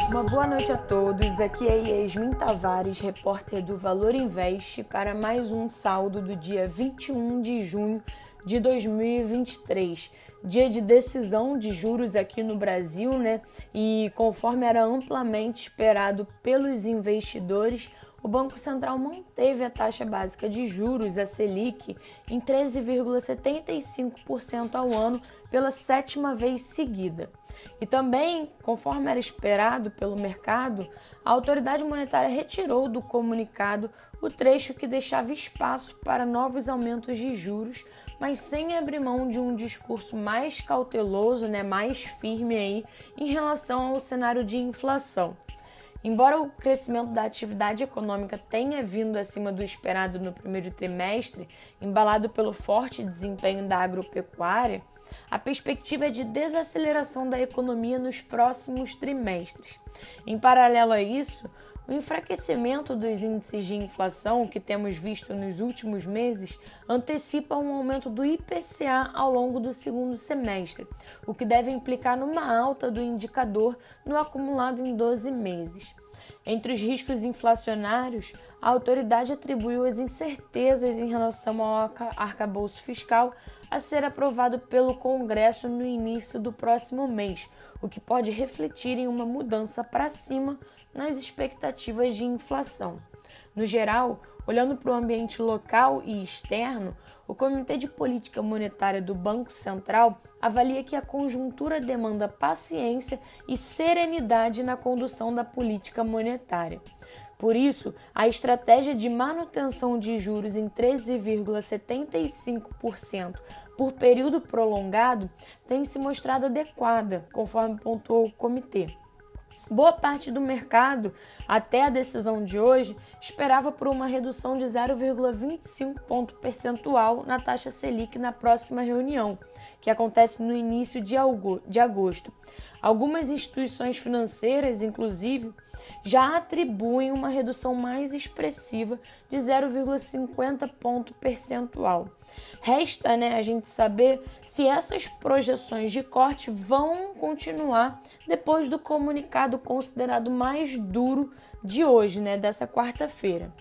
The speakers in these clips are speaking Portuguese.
Uma boa noite a todos, aqui é Yasmin Tavares, repórter do Valor Invest, para mais um saldo do dia 21 de junho de 2023, dia de decisão de juros aqui no Brasil, né? E conforme era amplamente esperado pelos investidores, o Banco Central manteve a taxa básica de juros, a Selic, em 13,75% ao ano pela 7ª vez seguida. E também, conforme era esperado pelo mercado, a autoridade monetária retirou do comunicado o trecho que deixava espaço para novos aumentos de juros, mas sem abrir mão de um discurso mais cauteloso, mais firme aí, em relação ao cenário de inflação. Embora o crescimento da atividade econômica tenha vindo acima do esperado no primeiro trimestre, embalado pelo forte desempenho da agropecuária, a perspectiva é de desaceleração da economia nos próximos trimestres. Em paralelo a isso, o enfraquecimento dos índices de inflação que temos visto nos últimos meses antecipa um aumento do IPCA ao longo do segundo semestre, o que deve implicar numa alta do indicador no acumulado em 12 meses. Entre os riscos inflacionários, a autoridade atribuiu as incertezas em relação ao arcabouço fiscal a ser aprovado pelo Congresso no início do próximo mês, o que pode refletir em uma mudança para cima nas expectativas de inflação. No geral, olhando para o ambiente local e externo, o Comitê de Política Monetária do Banco Central avalia que a conjuntura demanda paciência e serenidade na condução da política monetária. Por isso, a estratégia de manutenção de juros em 13,75% por período prolongado tem se mostrado adequada, conforme pontuou o comitê. Boa parte do mercado, até a decisão de hoje, esperava por uma redução de 0,25 ponto percentual na taxa Selic na próxima reunião, que acontece no início de agosto. Algumas instituições financeiras, inclusive, já atribuem uma redução mais expressiva de 0,50 ponto percentual. Resta, a gente saber se essas projeções de corte vão continuar depois do comunicado considerado mais duro de hoje, dessa quarta-feira.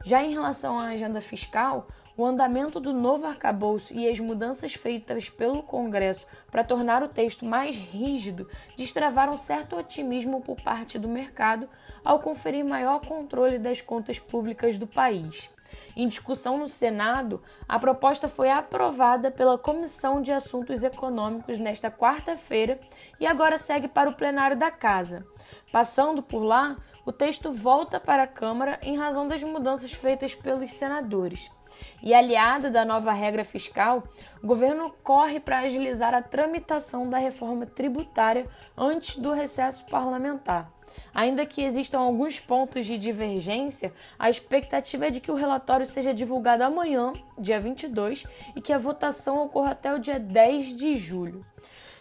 Já em relação à agenda fiscal, o andamento do novo arcabouço e as mudanças feitas pelo Congresso para tornar o texto mais rígido destravaram certo otimismo por parte do mercado ao conferir maior controle das contas públicas do país. Em discussão no Senado, a proposta foi aprovada pela Comissão de Assuntos Econômicos nesta quarta-feira e agora segue para o plenário da Casa. Passando por lá, o texto volta para a Câmara em razão das mudanças feitas pelos senadores. E aliada da nova regra fiscal, o governo corre para agilizar a tramitação da reforma tributária antes do recesso parlamentar. Ainda que existam alguns pontos de divergência, a expectativa é de que o relatório seja divulgado amanhã, dia 22, e que a votação ocorra até o dia 10 de julho.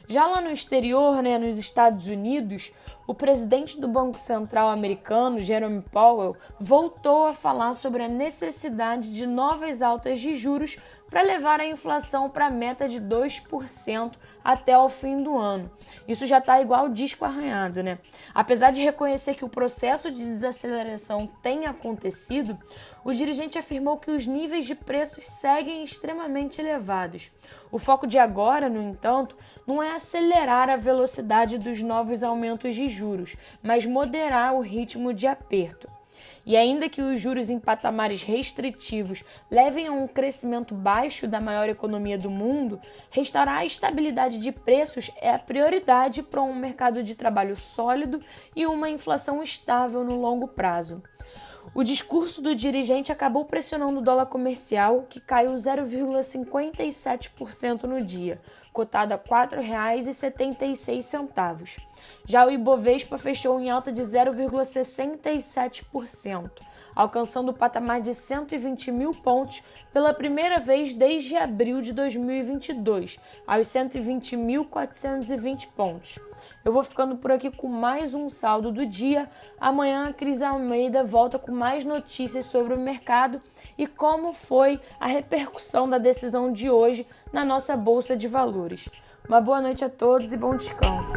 Já lá no exterior, nos Estados Unidos, o presidente do Banco Central americano, Jerome Powell, voltou a falar sobre a necessidade de novas altas de juros para levar a inflação para a meta de 2% até o fim do ano. Isso já está igual disco arranhado, Apesar de reconhecer que o processo de desaceleração tem acontecido, o dirigente afirmou que os níveis de preços seguem extremamente elevados. O foco de agora, no entanto, não é acelerar a velocidade dos novos aumentos de juros, mas moderar o ritmo de aperto. E ainda que os juros em patamares restritivos levem a um crescimento baixo da maior economia do mundo, restaurar a estabilidade de preços é a prioridade para um mercado de trabalho sólido e uma inflação estável no longo prazo. O discurso do dirigente acabou pressionando o dólar comercial, que caiu 0,57% no dia, cotado a R$ 4,76. Já o Ibovespa fechou em alta de 0,67%, alcançando o patamar de 120 mil pontos pela primeira vez desde abril de 2022, aos 120.420 pontos. Eu vou ficando por aqui com mais um saldo do dia. Amanhã a Cris Almeida volta com mais notícias sobre o mercado e como foi a repercussão da decisão de hoje na nossa Bolsa de Valores. Uma boa noite a todos e bom descanso.